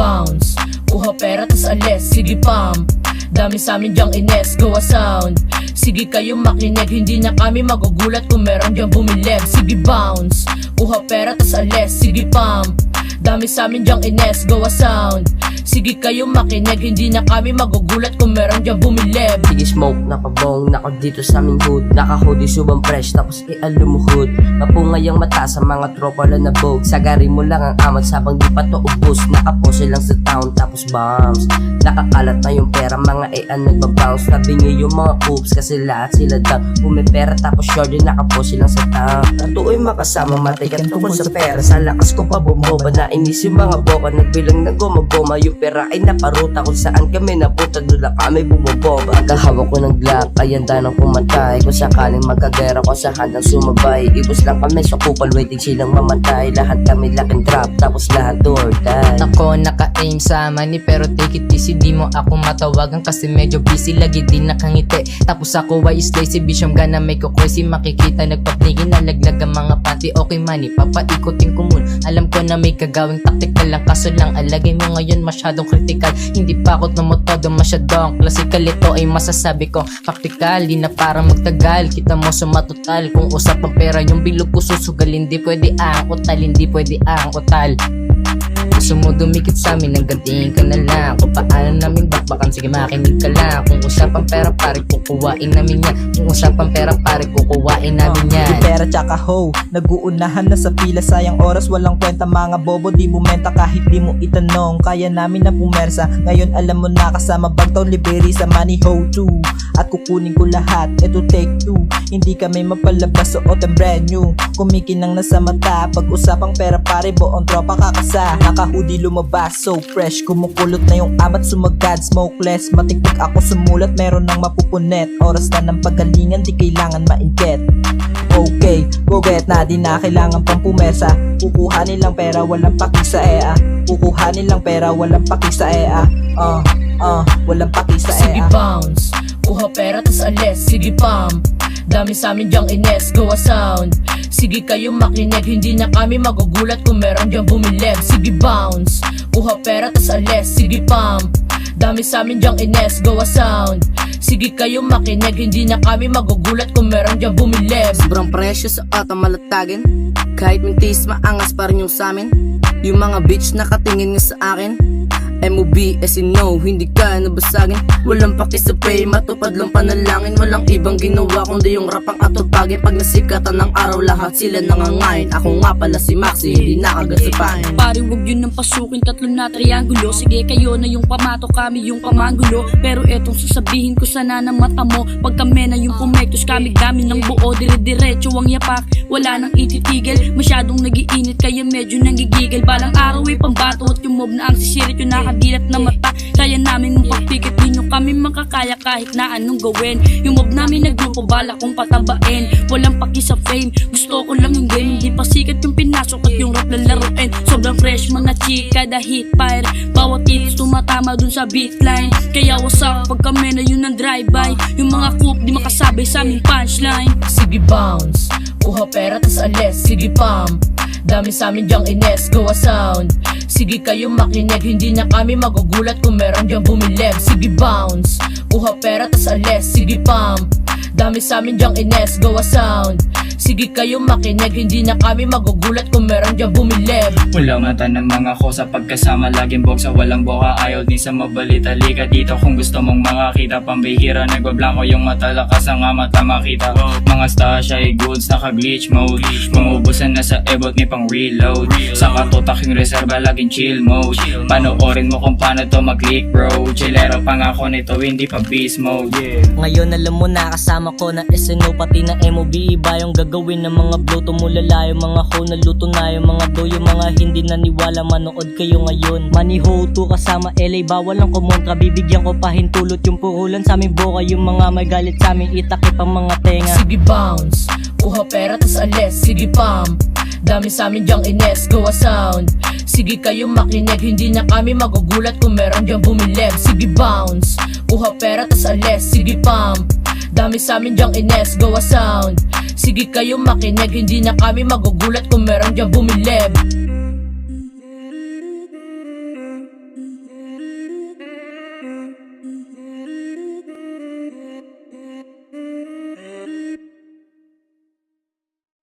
bounce, kuha pera tas alis, sige pump. Dami sa amin dyang ines, gawa sound. Sige kayo makinig, hindi na kami magugulat kung meron dyang bumilib. Sige bounce, kuha pera tas alis, sige pump. Dami sa amin dyang ines, gawa sound. Sige kayo makinig, hindi na kami magugulat kung meron dyang bumilib. Sige smoke, nakabong, naka dito sa aming hood. Naka-hoodie, subang fresh, tapos ialumuhod. Mapungay ang mata sa mga tropa lang na boat. Sagari mo lang ang amat sabang di pa to ubos. Nakapose lang sa town, tapos bombs. Nakakalat na yung pera, mga nagbabounce. Nabingi yung mga oops, kasi lahat sila down. Pumipera tapos short din, nakapose lang sa town. Natuoy makasama, matigan tungkol sa pera. Sa lakas ko pa bumoba, nainis yung mga boka. Nagbilang na goma-goma, yung pera ay naparuta. Kung saan kami napunta, doon lang kami bumoboba. Pagkahawak ko ng Glock, ay handa nang pumatay. Kung sakaling magkagera ko sa handang sumabay. Ibus lang kami sa kupal, waiting silang mamatay. Lahat kami laking drop, tapos lahat to or die. Ako naka-aim sa money pero take it easy. Di mo ako matawagan kasi medyo busy. Lagi din nakangiti, tapos ako ay lazy. Bisyong gana may kukwesi, makikita nagpapnigin. Nalaglag ang mga panty, okay money, papaikotin ko muna. Alam ko na may gagawing taktikal lang, kaso lang alagay mo ngayon masyadong critical. Hindi pa ako tumotodo masyadong classical. Ito ay masasabi ko practical, di na para magtagal. Kita mo sa matutal, kung usapang pera yung bilog ko susugal. Hindi pwede ang utal, hindi pwede ang utal. Gusto mo dumikit sa amin, naggantiin ka na lang. Kung paano namin bakbakan, sige makinig ka lang. Kung usapang pera pare, kukuwain namin yan. Kung usapang pera pare, kukuwain namin yan. Yung pera tsaka ho, nag-uunahan na sa pila. Sayang oras, walang kwenta mga bobo. Di bumenta kahit di mo itanong. Kaya namin na pumersa, ngayon alam mo na. Kasama Bagtown Liberi sa Money Ho 2. At kukunin ko lahat, eto take 2. Hindi kami mapalabas, suot ang brand new. Kumikinang nasa mata, pag-usapang pera pare, buong tropa kakasa. Naka-hoodie lumabas, so fresh. Kumukulot na yung amat, sumagad, smokeless. Matiktik ako sumulat, meron nang mapupunet. Oras na ng pagalingan, di kailangan mainget. Okay, go get na, di na kailangan pang pumersa. Kukuhanin lang pera, walang paki sa EA. Kukuhanin lang pera, walang paki sa EA. Walang paki sa EA. Sige bounce, kuha pera tas alis, sige pump. Dami sa amin dyang ines, gawa sound. Sige kayo makinig, hindi na kami magugulat kung meron dyang bumilib. Sige bounce, kuha pera tas alis, sige pump. Dami sa amin dyang ines, gawa sound. Sige kayo makinig, hindi na kami magugulat kung meron dyang bumilib. Sobrang presyo sa ata malatagin. Kahit mintis maangas pa rin yung samin. Yung mga bitch nakatingin nga sa akin. MOB as in no, hindi ka nabasagin. Walang paki sa pay, matupad lang panalangin. Walang ibang ginawa kundi yung rap ang atupagin. Pag nasikatan ng araw, lahat sila nangangain. Ako nga pala si Maxi, hindi nakagasapain. Pare wag yun nang pasukin, tatlo na triangulo. Sige kayo na yung pamato, kami yung pamangulo. Pero etong sasabihin ko sana ng mata mo. Pag kami na yung pumektos, kami dami ng buo. Dire-diretso ang yapak, wala nang ititigil. Masyadong nagiinit kaya medyo nanggigigil. Balang araw ay pambato at yung mob na ang sisirit yung nakadilat na mata. Kaya namin mong pagpikit, di nyo kami makakaya kahit na anong gawin. Yung mob namin naglupo, bala kong patabain. Walang paki sa fame, gusto ko lang yung game. Hindi pa sikat yung pinasok at yung rap lang laruin. Sobrang fresh mga chika, the hit fire. Bawat hits tumatama dun sa beatline. Kaya wasak pag kami na yun ang drive-by. Yung mga coop di makasabay sa aming punchline. Sige bounce, kuha pera tas alis, sige pump. Dami sa amin dyang ines, gawa sound. Sige kayo makinig, hindi na kami magugulat kung meron dyang bumilib. Sige bounce, kuha pera tas alis, sige pump. Dami sa amin dyang ines, gawa sound. Sige kayo makinig, hindi na kami magugulat kung meron dyang bumilib. Walang mata ng mga ko sa pagkasama, laging boksa, walang boka, ayaw din sa mabalita. Lika dito kung gusto mong makakita, pambihira, nagbablanko yung mata, lakas ang mata makita. Mga stash ay goods, naka-glitch mode. Mangubusan na sa ebot ni pang reload. Sa katutak yung reserva, laging chill mode. Panoorin mo kung paano to mag-click bro. Chillero pangako nito, hindi pa beast mode. Ngayon alam mo na, kasama ko na SNO pati na MOB. Iba yung gagawin ng mga blow, tumulala yung mga ho, naluto na yung mga do. Yung mga hindi naniwala, manood kayo ngayon. Money Ho 2 kasama LA, bawal ang kumontra. Bibigyan ko pa hintulot yung puhulan sa aming boka. Yung mga may galit sa amin, itakip ang mga tenga. Sige bounce, kuha pera tas alis, sige pump. Dami sa amin dyang ines, gawa sound. Sige kayo makinig, hindi na kami magugulat kung meron dyang bumilib. Sige bounce, kuha pera tas alis, sige pump. Dami sa amin dyang ines, gawa sound. Sige kayo makinig, hindi na kami magugulat kung meron dyang bumilib.